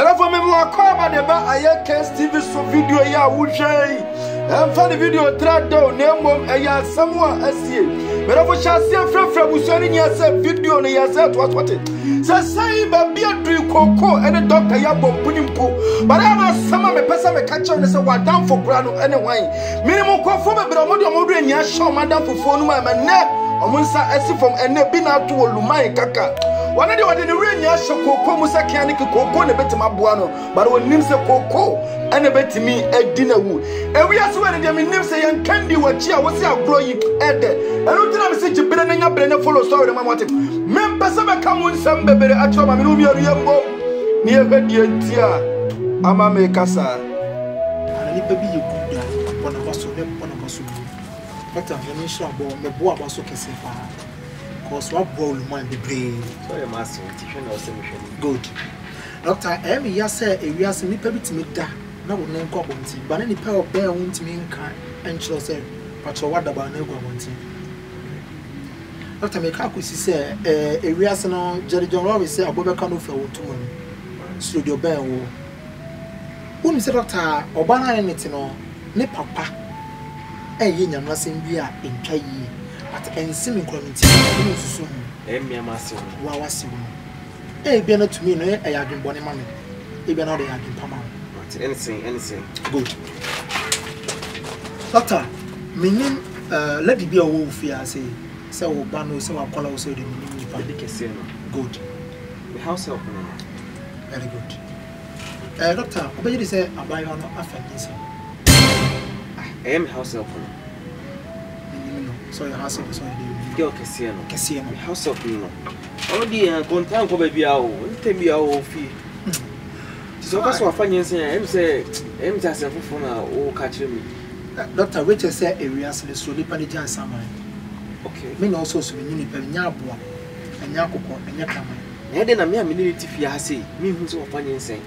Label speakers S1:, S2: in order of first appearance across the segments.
S1: For me, I call about the bar. I can't TV so video. Ya ujay. I'm funny video. Track down. Name mom. I someone I see. But I was just saying from Usani. Yourself video. And yourself what it. So say, baby, I drink cocoa and a doctor. Ya bomb pudding po. But I was some of my person me catch on. So what down for grano and wine. Minimum coffee. But I'm more than ya show madam for phone my neck. I'm going to see from and been out to Lumai Kaka. One of the rain, ya show cocoa, Musa Canik, cocoa, and a bit of Mabuano, but when names a cocoa, and a bit to me at dinner wood. And we are swearing them in names and candy what chia was our growing at that. I don't think I'm such a better than a brand follow story. I want it. Members of a common some baby at your mammy, near the tia. Ama me casa.
S2: And baby, you could one of us, one of us. But I'm sure the boy was so kissing. Because what ball might be brave. So your master, good. Doctor, every year say a year some people to make that. No one name Cobonty, but any pair of bear won't mean kind and she'll say, but what about no Cobonty? Doctor Mekaku say a reason Jerry John always say a Boba Cano for 2 months. Studio bear wool. Who is Doctor Obana anything or ne papa? A yin and nothing be in Kay. But and seeming community, Emmy Master, was a be not to me, no, I have been born money. Even now they have been permanent. Anything. Good. Doctor, meaning, let it be a wolf, I say. So, Bano, so I'll call also the meaning. Good. The house help. Very good. Doctor, obey you say, I buy on after I am house help. So your house is so you Cassiano. House of you. Oh dear, content for baby. Tell me our fee. So that's what funny say, I'm just a fool now. Oh, catch me. Dr. Richard said areas in the slowly panajan summer. Okay, men also so many Penyabua and Yacopo and Yakama. And then I'm a minute if you say, me who's so funny saying.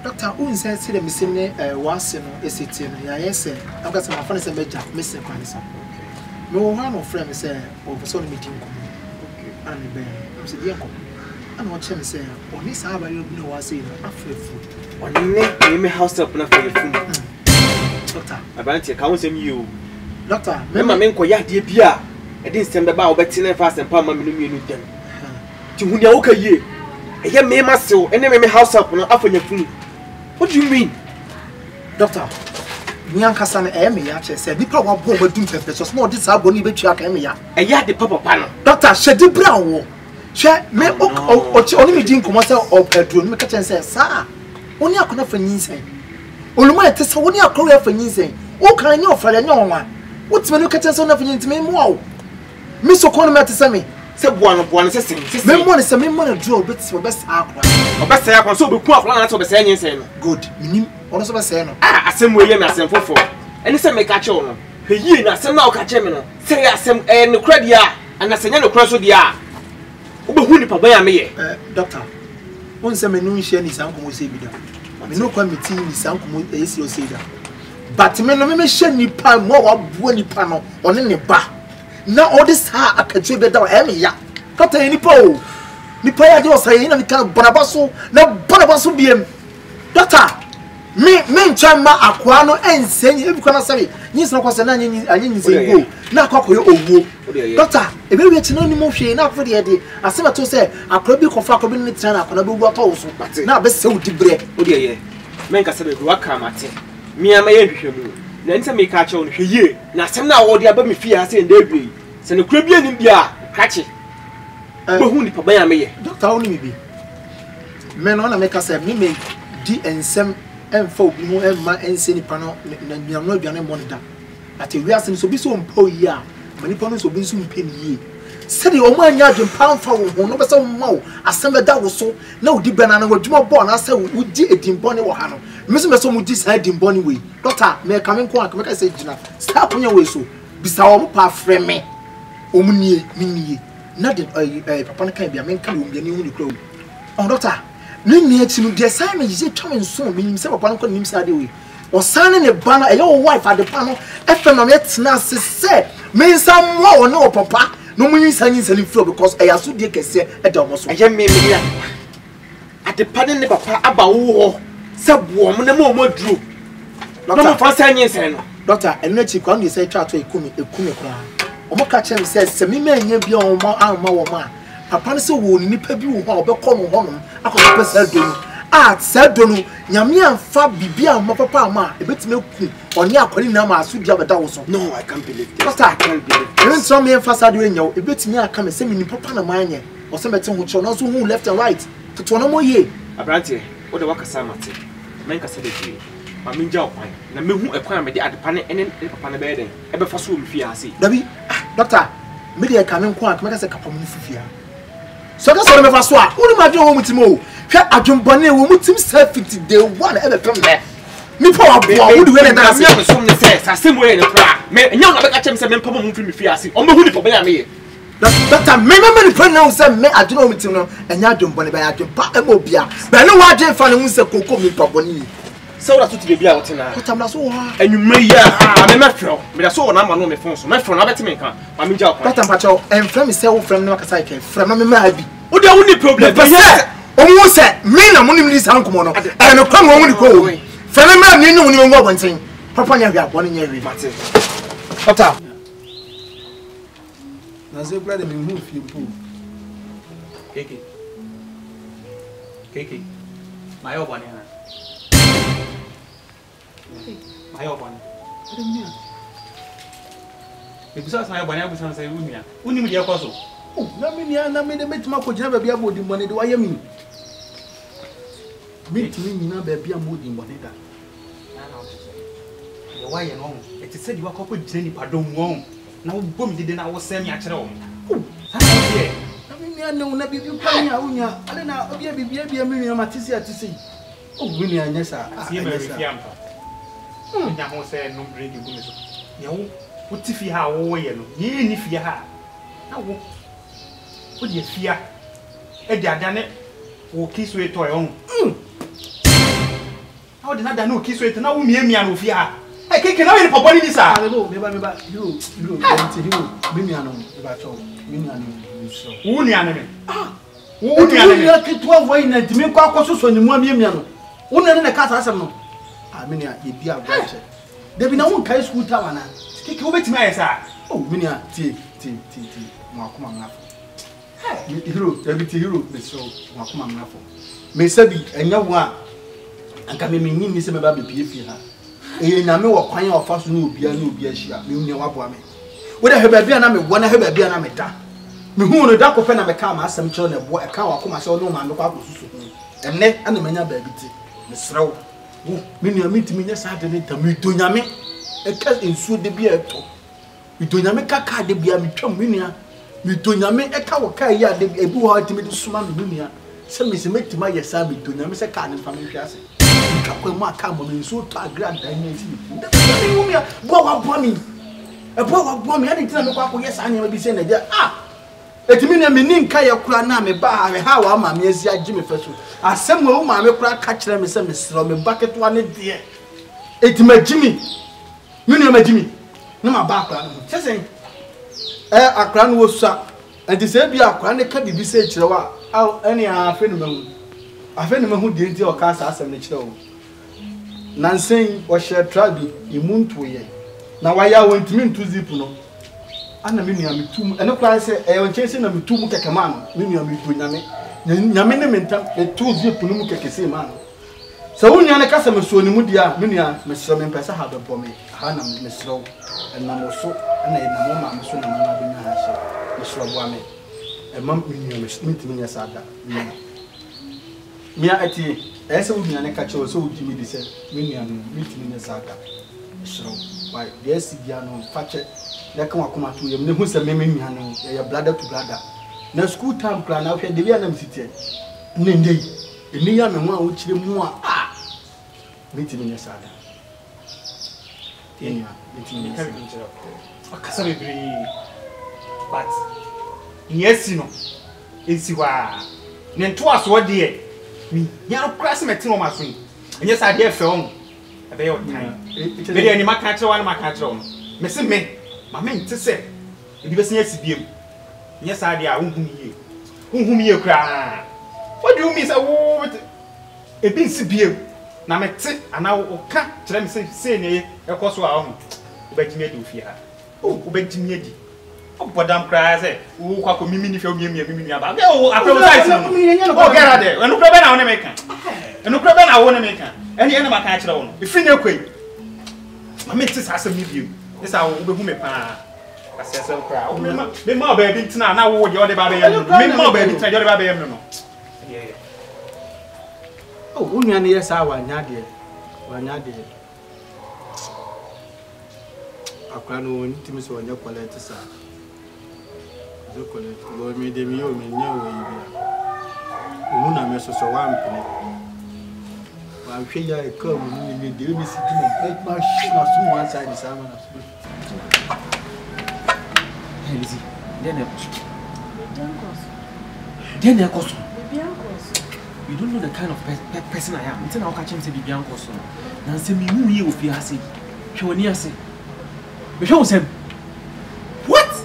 S2: Doctor, who says the missing was is it in? Yes, I've got some funny major, Mr. Panisa. No one of friends say, over so meeting. Okay, I'm a bear. I'm said, Yacob. And what Chem say, on this hour, you know, I say, after food. On the name, house up enough for your food. Doctor, I want you, count you. Doctor, remember, men call ya dear Pia. I didn't stand about betting fast and palm million. To whom you okay ye? I hear me myself, and then house up and offer your food. What do you mean? Doctor, Nyanka San Emmy said, the power of Boba Doom Peppers was more this album, even Chuck Emia. I had the Papa Panel. Doctor, Shady Brown. Share me only me drink myself of a drone, make a say, sir. Only I could not for Ninsay. Only my test only a career for Ninsay. Oh, can I know for a no one? What's my look at us on nothing to me? Wow. Miss O'Connor to say me. Said one system. Memon is a memon of drill bits for best aqua. Or best aqua, so be quite one of the saying. Good, meaning also saying, ah, same way, I send for. And it's a make catch on. He ye not send now catch him. Say, I send and the credit, and I send no cross with the art. Who the papa me? Doctor, once a menu share his uncle will say that. I no committee his uncle is your say that. But men no me share ni pan more of one panel on any bar. Now all this ha I can trade down Emia. Doctor any po. Nipa ya just saying and can Barabaso, now Barabaso BM. Doctor, me chama aquano and saying if you cannot say, yes, no question, and you say, go. Now, cock your own. Doctor, if you reach no more shame, not for the idea. I seem to say, I could be confirmed in the channel, I could be also, but now be so deep. Oh, dear, men can say, what come at it? Me and my enemy. Then some may catch on here. Now, some now all the above me fear, say, and they send a Caribbean India, catch it. But who the papa me? Doctor, only me. Men on a make us a me D and some. And folk who have my ensign panel, and you are not your monitor. At a reason, so be so empoya, many ponies will be soon penny ye. Said the old man yard and pound for one over some more. I sent that was so no deep banana with more born. I said, would dear it in Bonnie or Hano. Mr. Messon would decide in Bonnie way. Doctor, may I come in quack, make I say, stop on your way so. Beside pa friend me. Omni, mini, nothing a papa can be a man coming the new clothes. Oh, doctor. Nini eti the assignment is coming soon. Me himself upon calling himself the way. Or signing a banner, a your wife at the panel. FM yet now said, me some more no papa. No money signing selling floor because I assume they can say at almost. I am me. adepa ne papa aba wo se boom na mo duro no mo fa sanye sen no
S3: doctor enu chi kwa no say twa to ekumi kwa omo ka chem say se mi ma nya bi omo amma wo ma papa ne se wo ni nipa bi wo ho obekọ no ho no akọ pesa do said no nyame amfa bibia ma papa ama ebetime ku oni akwani na ma asudi abeda wo so.
S2: No, I can't believe this.
S3: Pastor, I can't believe this. Even some me emphasize do enyo ebetime aka me say me ni papa na manye o se mete ho cho no so hu left and right to no mo ye
S2: abrante wo de wakasa mate men kasa de bi ma me nja okwan na me hu ekwan me de adepa ne ene papa ne be den e be fa so me fi ase
S3: dabi doctor me de ka me nko ak me ka se kapa mo fifia so ka so me fa so a wo ma dwe ho mutimo hwe adwumbone wo mutim safety day one e be pem be mi po aboa wo de we na
S2: me am so me say asem we ne pra me nya na be ka chem se me papa mo fi me fi ase o me hu ni papa ya me ye
S3: doctor me pronounce say me adwuno mutim no enya adwumbone be adwumpa e mo bia be ne wa dwen fa ne hu se koko mi pabone ni
S2: so that to be bia what na
S3: ko tamla so ha
S2: enwuma ya me mefro me da so na ma no me phone so mefro na beti me nka ma me nja okwan
S3: doctor mpacho enfra me say wo frem na makasa ike frem na me ma bi
S2: wo de wo ni problem
S3: be say omo say me na mo ni mi san komo no e me kwa mo ni ko frem na me ni wo ni ngo bonten papa nya hwa abone nya wi
S2: mate
S3: doctor na ze kula de me hu fi mpo
S4: keke mayo bone ha mayo bone ebusa sa mayo bone abusa sa unia uni mu de ekoso
S3: na me nia na me de metima ko gina ba bia bodi bone de waye mi metimi nyina ba bia modi bone da
S4: ya waye no eti se di wa ko gina ni padom won na wo bom dide na wo sem ya kire wo sa na ye
S3: na me nia no na bibi kwa nya unya ale na obia bibia bia me nia matisi atisi o me nia nya sa
S4: sie me refia mpa nya ho se no break bu me so ya wo ti fi ha wo ye no ye ni fi ha na wo di fia e di adane wo kiso eto e on how did na no kiso eto na wo miamia no fi ha e keke na we ni popo ni sa
S3: no me ba hero me mia no e ba cho me mia no so
S4: wo ni ane me
S3: wo ni ane me ke to avoid na dimi kwa akoso ni mu mia no wo na ka sa asem no me nia ye bi agwa che debi na wo kai school tower na
S4: keke wo betimi aye sa
S3: me nia ti mo akoma ngafo hero everything hero me so mo akoma ngafo me sabi enya wo a anka me nyin ni se me ba be pie fi ha e nyame wo kwan ofa so na obia hia me nya wabo me wo de heba bia na me wo na heba bia na me da me hu no da ko pe na me ka ma asem kire na bo e ka wa ko ma se no ma me kwa ko susu enne ana manya ba bi ti me srew wo me nya mitimi nya sa de ne ta me do nyame e ka ensuo de bia eto me do nyame ka de bia me twam me nya me do nyame e ka wo ka ya de ebu ho atimi de suma me nya se me se metima ye sa me do nyame se ka ne fa me hwe ase kwa ma ka mo nso to agra dan nya si me wo me bo wa bo mi e bo wa bo mi ani tina me kwa ko yes anya ma bi se na dia etimi na me nin ka ye kura na me ba ha wa ma me asi agi me faso asem wo ma me kura ka kire me se me sro me bucket wa ne de etima jimi me ni ma jimi na ma ba akra no se se akra no wo sa enti se bi akra ne ka bibi se kire wa ani afa no mahu de nti o ka sa asem ne kire wo nansen o share trabi imuntu ye na waya wontimi ntu zip no ana me nua metum ene kwa se e won chese na metum keke ma no me nua metu nyame ne mentam etu zip no mu keke se ma no so wo nua ne kasa me so ni mu dia me nua me sro me pesa ha be bome ha na me sro na mo so na e na mo ma me so na ma be nya ha she me sro bo ame e mam me nua me ntimi nya sa da mia ati ese wo nua ne ka che so wo dimi di se me nua no ntimi nya sa da sro why yes bia no fache na kan akoma to yem ne hu se me nua no ya bladder to bladder na school time plan na hwe de bia na msitie ne ndei eni ya me ho a wo kire mu a ntimi nya sa da ntimi nya sa
S4: akasa bebre but nyesi no ensi wa ne nto aso de mi nya krase meti no maso enye sa de efe on ebe yo tan be ni maka kire wa na maka kire on me se me ma me nte se ebi be se nya sibiem nya sa de a unhum ye kra What do you mean? A bit severe. Now, I say, and now, can't tell me say, a course, bet me to fear. Oh, bet me. Oh, Madame cries, who can mean if you give me about oh, I get out there, and no problem I want to make. And no problem I want to make. Any animal catch on. If you know, quick. I mean, this has to meet you. This I will be my I said, so proud. Me more baby tonight. Now, what you're the baby? Me more baby tonight. You're the baby. Yeah.
S3: Oh, when you're near Sawa, Nadia. I can't know intimacy on your quality, sir. The quality, Lord, made them you, me know. Una meso so one penny. I'm sure I come, you do me sitting my shit or someone side the salmon.
S2: Lizzie, then you don't know the kind of person I am. It's an catching to be Bianco. Now, say me who you if you are sick. Say, what?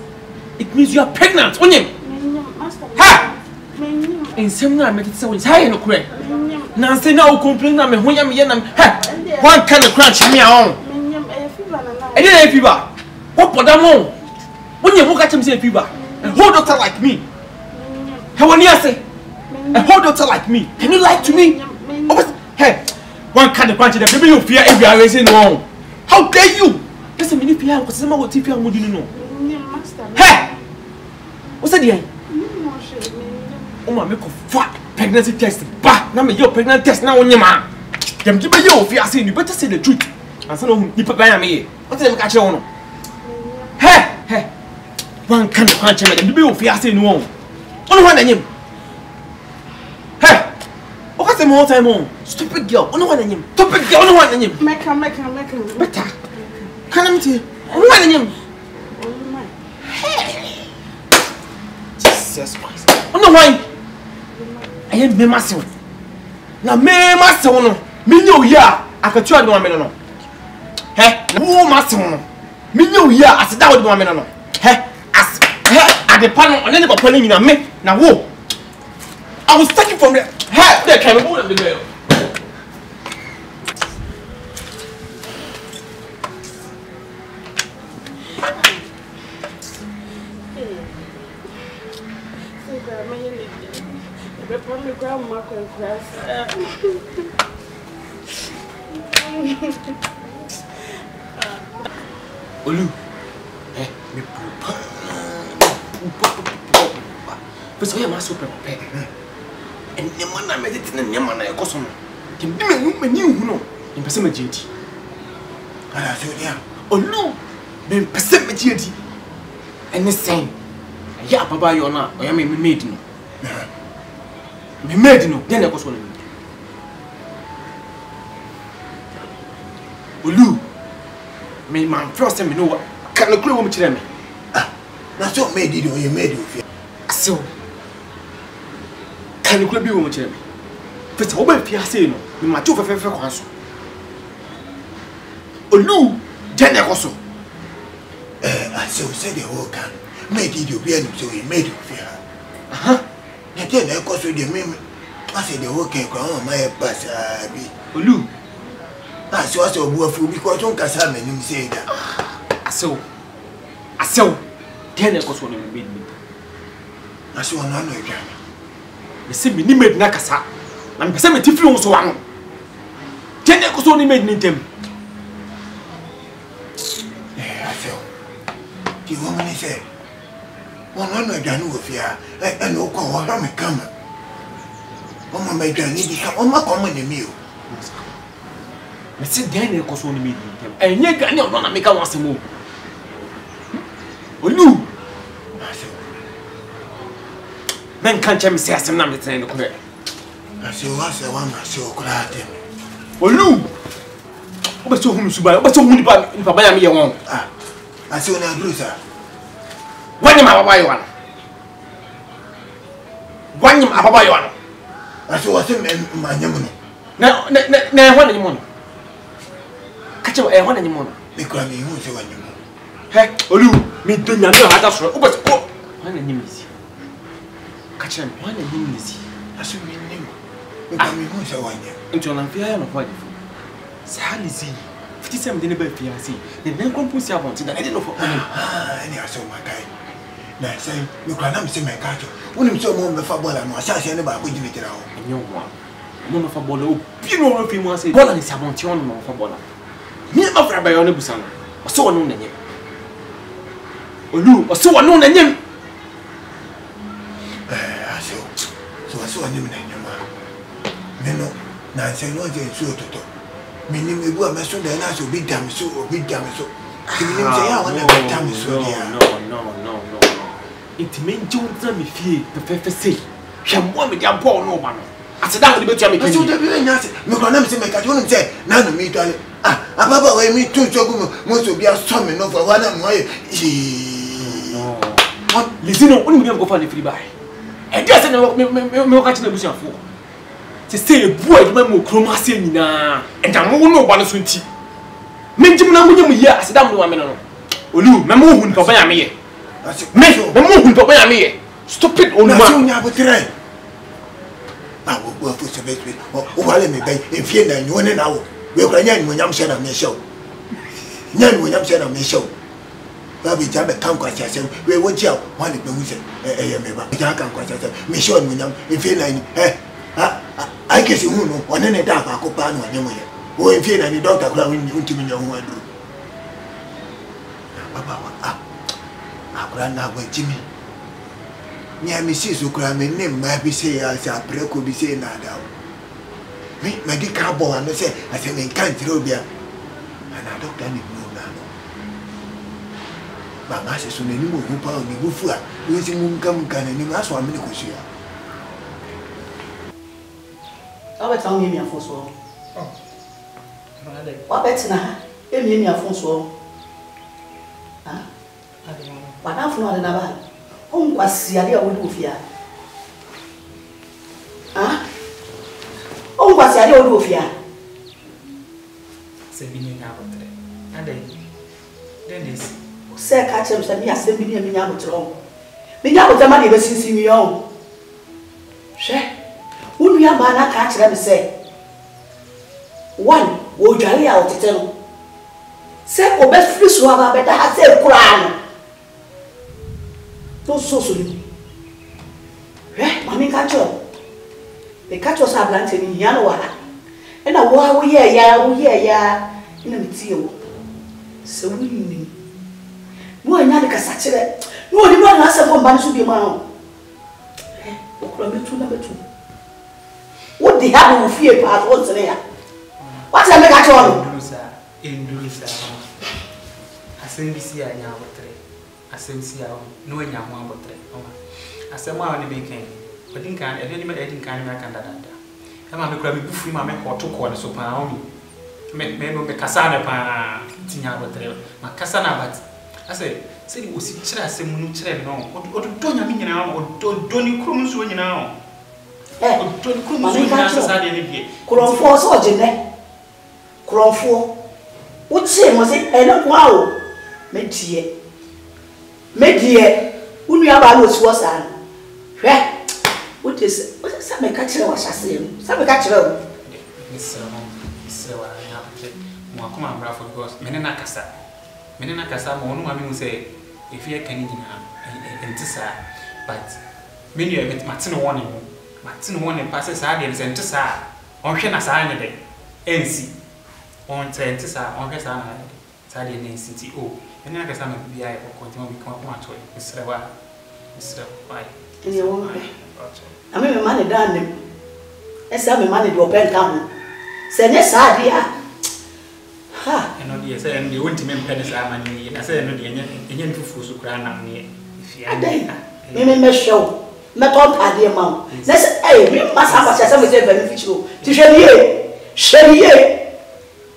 S2: It means you are pregnant on him. Ha! And some now make it so it's high and correct. Now, say now complain. I'm when I'm young. One kind of crunch me on. I didn't have fever. What for that? When you look at him, say fever, a whole doctor like me. How when you say a whole doctor like me, can you lie to me? Hey, one kind of punch that maybe you fear if you are raising wrong. How dare you? Listen, me fear because some what if you are good, you know. Hey, what's that? Oh my, make a fat pregnancy test. Bah, now me your pregnancy test now on your man. Them give me your fear saying you better say the truth. And so no, you prepare me. What's the catch on? Hey. One kind of punch him and be fear saying no. Only one name. Hey, what's the more time on? Stupid girl, only one name. Stupid girl, only one name.
S5: Make him.
S2: Better. Can I tell you? Only one name. Hey, Jesus Christ. Only one. I am me massive. Now me massive. Me know ya. I can try the one no. Hey, who massive no? Me know ya. I said that with one no. Hey. At the panel, and then the me now. Whoa! I was taking from there. Hey, there came a bull in the girl. Olu, eh, me so you must prepare. And the man I made it in the man I got on. Can be me new, in Passama GT. And I said, yeah, oh no, then Passama GT. And the same, yeah, Papa, you're not, I am a maid. Me made no, then I got one. Olu, me man, first time you know what can clue what me.
S6: That's what made it, or you made it.
S2: So. Can you be with me? First, how about Piasse? You might do for Franco. Olu, then I also.
S6: I said the whole can made it, you be so he made it fear. And then I got with the meme. I said the whole can go on my pass.
S2: Olu,
S6: that's what a woeful because don't Cassam and you say that.
S2: So, then I got one of me.
S6: I saw another.
S2: Me say me ni made na kasa na me say me tifiri wo so wa no tene ko so ni made ni dem
S6: I feel the woman say one no danu wo fia e no ko wa me kama mama me danu di ka o ma ko mo ni mi o
S2: me say tene ko so ni made ni dem enye ga ni o na me ka wa semo Olu men can't tell me say I'm not saying the correct.
S6: I say what's the one I saw crowd.
S2: Olu, what so whom Suba, what so whom Papa Yami won?
S6: I saw na bruiser.
S2: One him Papa Yuan. One him Papa Yuan.
S6: I saw what's him and my yaman.
S2: Now, one anymore. Catch you a one anymore.
S6: Because me who say one you.
S2: Hey, Olu, me don't know how to throw. But one enemy. Catch him, one enemy.
S6: Aso minim. Me hu se wanya.
S2: Nti ona fia ya no kwa difo. Salizi. Fiti sem de ne ba fia si. Ne nan kompo si abonti na e de no for.
S6: Any aso makai. Na say me kwa na me se me ka jo. Wonim se mo me fa bola no asase ne ba ko jini tira ho.
S2: Enyo wa. Mo no fa bola o bi no fi mu ase. Bola ni si abonti on no fa bola. Me ma fra ba yo ne busa no. Oso no na nyem. Olu, oso no na nyem.
S6: So I name Neno, Nancy, no, so toto. Meaning, we were so then I should be damn so. No.
S2: It means Jones me fee, the Fefe say. Sham one with your poor no man. I said, that would be to me.
S6: So the very nasty. No, I'm saying, I don't say, none of me, darling. Ababa, I mean, 2 seconds, most of your summon over 1 of my.
S2: Listen, only go for the free buy. And just me catch the bush for. To say a boy, my chroma saying na, and I won't know one sweetie. Mention Namu here, I said, I'm the woman. Olu, my moon, Papa, me. Me, the moon, Papa, me. Stop it, old man. I will try. I will work for some baby. Oh, I may be in fear than you and now. We're going when I'm saying on the show. None when I'm saying on the show. Baby Jabba can't quite say, we won't tell one of the music. I can't quite say, Miss Sean, when I'm in fear. I guess you know, one in a dark, I could ban one young way. Or in fear, and the doctor growing into me, young one. I ran out with Jimmy. Near Mrs. Ukram, and name might be say, as I pray could be saying now. Me, my dear cowboy, and I say, I say, I can't throw there. And I don't know. Mama says, so many more who pound me, who are using moon come can and you ask 1 minute.
S5: I will tell me a phone so. What better now? Give me a phone so. Ah, but I'm from another. Home was Siaria would do fear. Ah, oh, was Siaria would do fear.
S4: Say, being out and then this.
S5: Say, catch him, send me a send me a minute wrong. Minute the money was since me on. Share. Who we are man, I catch them say. One, would jolly out to tell. Say, or best free swagger better has a crown. No so soon. Eh, Mammy catch up. The catch us are planted in Yanoa. And a war we hear ya in a material. So we no, I never catch it. No, the one has a woman to be mine. Number 2. What the hell will fear part what's there? What's a make at all?
S4: In Dusa, I send this year now, I send see out, knowing now one but 3. I said, one on the weekend, but didn't can any kind of Canada. I'm a crabby buffy, my make or 2 quarters of pound. Make me Cassana, Tina, my Cassana, but I say, you will see Chess and Munutre, no, or don't you mean now, or don't you cruise when you know? Eh, don't cruise when you
S5: Cron 4 soldier, eh? Cron 4. What say was it? And not wow. Medier. When we have our was on. What is some catcher was I saying? Some catcher.
S4: Miss come on, Bradford goes, Menacasa. Menacasa, one who say, if you can in Tissa, but many of it, Martin warning passes audience and Tissa, on Shana sign a day, NC, on Tessa, on Hessa, Sadian City, oh, and I guess I'm a BI or continue to become one to it, Mr. White.
S5: In your own way. I mean, the money done them. Let's have the money to open town. Say, yes, idea. Ha! And on the say, and the ultimate pennies are money, and I say, no, the Indian food to crown on me. If you are there, me show. Not all idea, mount. Let's say, we must have a some beneficial to Chevalier.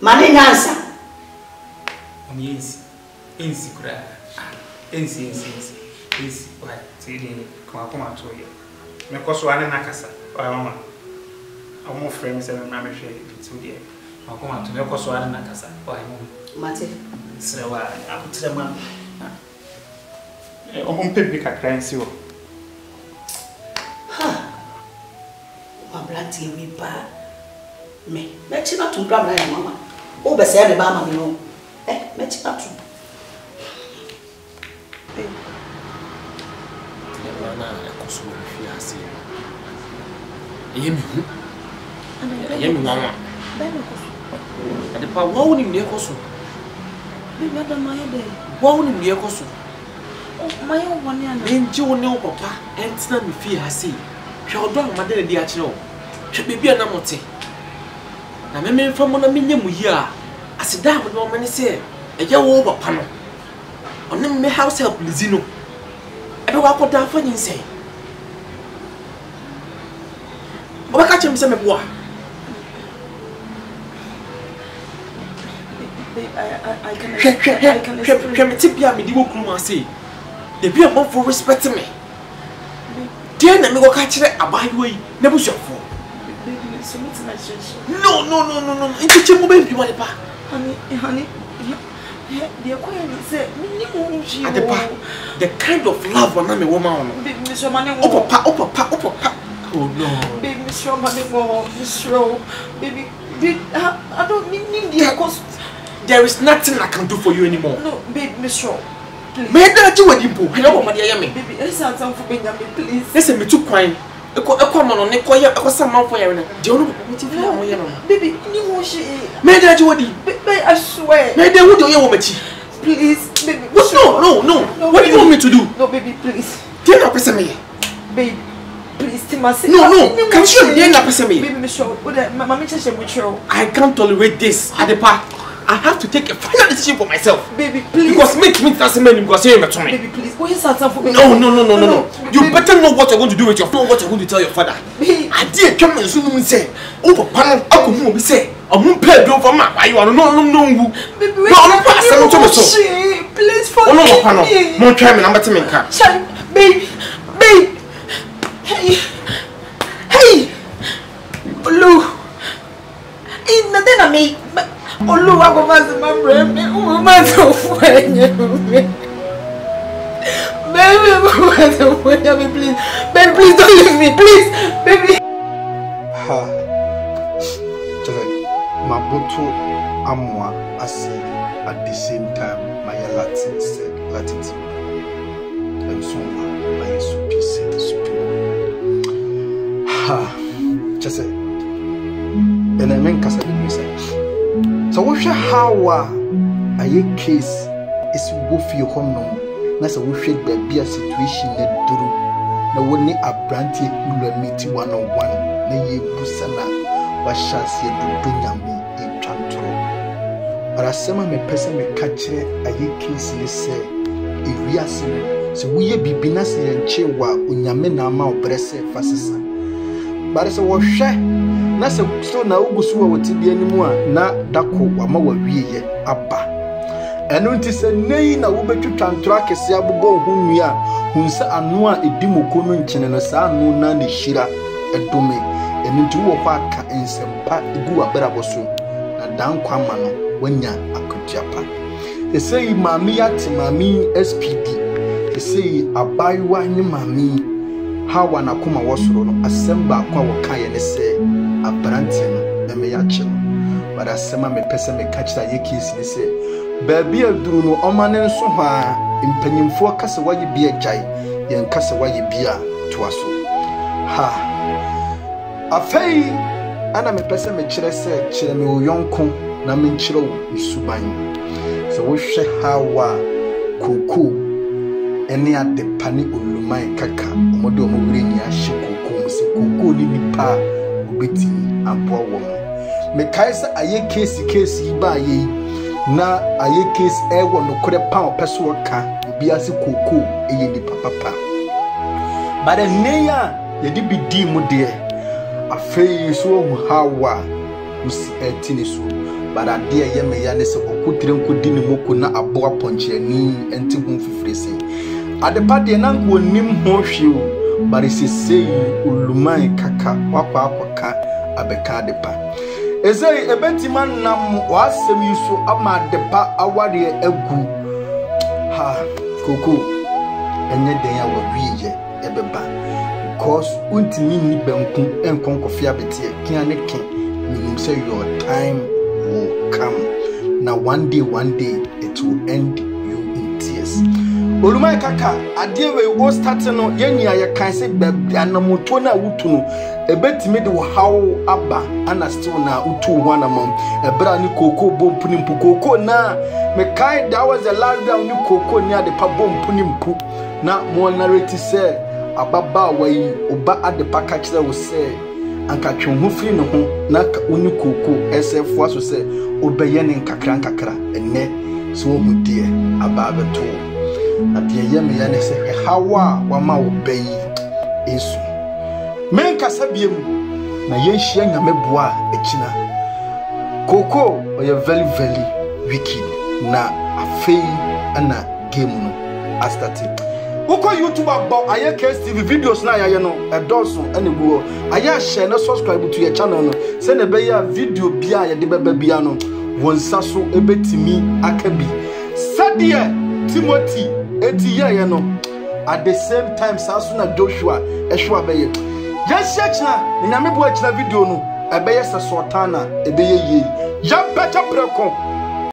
S5: Money answer.
S4: Yes, insecure. Is what saying, come out to you. Because one in Nakasa, or Mama. I'm more friends and I'm sure it's with you. I'll come out to make us one in Nakasa. Why,
S5: Mate?
S4: So I put them on. I'm pick a crancy.
S5: abranti mi pa me chi na tumpra na ya mama o be se me ba mama no me chi na tu
S2: na ekoso fi ase yemi yemi mama ade pa wo ni me ekoso
S7: be me da maye de
S2: wo ni me ekoso
S7: maye woni ana
S2: enje woni o papa entina me fi ase hwe odo amade na di a kire o hwe bebi na mote na me mfa mo na menye mu yi a aseda mo no mane se eje wo papa no ono me house help lizino ebe wa ko da fa nyin sei o ba ka chem se me boa I can tip ya me di wo kuma say the be above for respect me dey na me go ka kire abayiwa yi na busuafo no inchi mo be bi wale pa
S7: honey the acquaintance say
S2: the kind of love na me woman on
S7: Mr. Mane
S2: oh papa oh no
S7: baby Mr. Mane baby I don't need the cost.
S2: There is nothing I can do for you anymore.
S7: No, baby, Mr. Please.
S2: Me that you wedi mpo. Hello mama dey me.
S7: Baby, listen for Benjamin, please.
S2: Listen me too kwine. Eko mano ne koye ekosa man for ya na. Je onu me ti fi am ye no.
S7: Baby, ni wo she.
S2: Me that you wedi.
S7: Baby, I swear.
S2: Me dey wo dey wo machi.
S7: Please, baby.
S2: What? No. What do you want me to do?
S7: No, baby, please.
S2: Tell me person me.
S7: Baby, please, Timasi.
S2: No. Can you dey na person me?
S7: Baby, Mr. Mama chese mo chiro.
S2: I can't tolerate this. Adepa. I have to take a final decision for myself.
S7: Baby, please.
S2: Because me doesn't mean because you're to me.
S7: Baby, please. Go inside for me.
S2: No. You better know what you're going to do with your phone, what you're going to tell your father.
S7: Baby.
S2: I did come and soon say, oh, Papa, I could move say, I'm going to pay bill for my why you are no.
S7: Baby, please forgive me.
S2: More time and I'm better make car.
S7: Baby. Hey. Olu. In the dinner me. Oluwa go mas mamre me o ma so fwenye me baby go mas fwenye me please baby please don't leave me please baby
S3: just mabutu amwa asi at the same time my Latin said Latin and so my super just and I mean kasa bi say so we hwe how aye case is go fi honnom na so we hwe bia situation na duru na woni abranti ulomiti 101 na ye busa na wa chance do nyame e twantro para sema me pese me ka kire aye case ni se e wiase no so we ye bibina se ye nchewa onyame na ama obrese fasisa bare so wo hwe na se so na ugusu wa wotibia nimu a na dako wama wa wieye aba eno nti se nei na wo betwitwa ntro akese abugo hunwi a hunsa anu a edimoko no nkyene no sa anu na ne hira edome eno nti wo kwa aka ensempa egu abrabo so na dankwa ma no wanya akotiapa esei mami ati mami SPD esei abaywa ni mami hawa na kuma wosoro no asemba kwa wokaye ne se abranti no me ya che no but asema me pese me catch that yekisi ni se baby aduru no omane nso ha impanyimfo kase waye bia jai yen kase waye bia toaso ha afei ana me pese me kire se kire me oyonko na me kire wo isuban so wo hwe hawa koko ene ade pane oluman kaka omodo omobire ni ahye koko se koko ni nipa obeti ampo wo me kaisa aye case ba ye na aye case ewo no kore pa opeso ka obi ase koko eye ni papa bare neya ye di bidi mu de afei so hu hawa usi etini so bara de ye me ya ne se okutire nkodi ni moko na abo aponche ani enti hu fifrese adepa de na nko nim ho hwe o bare sesei uluman kaka wakwa akwaka abeka adepa ezei ebentima nam wasem yuso ama adepa aware agu ha koko enye den ya wawiye ebeba because untimi ni banku enkonkofia betie kian ne ken meaning say your time will come. Now one day it will end you in tears. Olumai kaka adie we o start no yenya ye kan se anamoto na wutu no ebetimi de how aba ana still na utu ho anamam ebra ni koko bompu ni mpu koko na me kai that was the last day ni koko ni ade pa bompu ni mpu na mo narrate say ababa wai oba ade pa ka kire wo say anka twonhu firi ne ho na uni koko SF aso say obeye ne nkakra enne so mu die aba beto adie yeme ya ne say hawa wa ma obeyi esu men kasa biem na yenhia nyame boa ekina koko oye very wicked na afei ana game no astati uko YouTube about aye KSTV videos na aye no edoso ene buo aye share na subscribe to your channel no se na be ya video bia ye de beba bia no wonsa so ebetimi akabi sadie Timothy eti ye no at the same time sasu na Joshua ehwa be ye yes chechna ni nyame bo achina video no ebe ye se sultana ebe ye ya better preko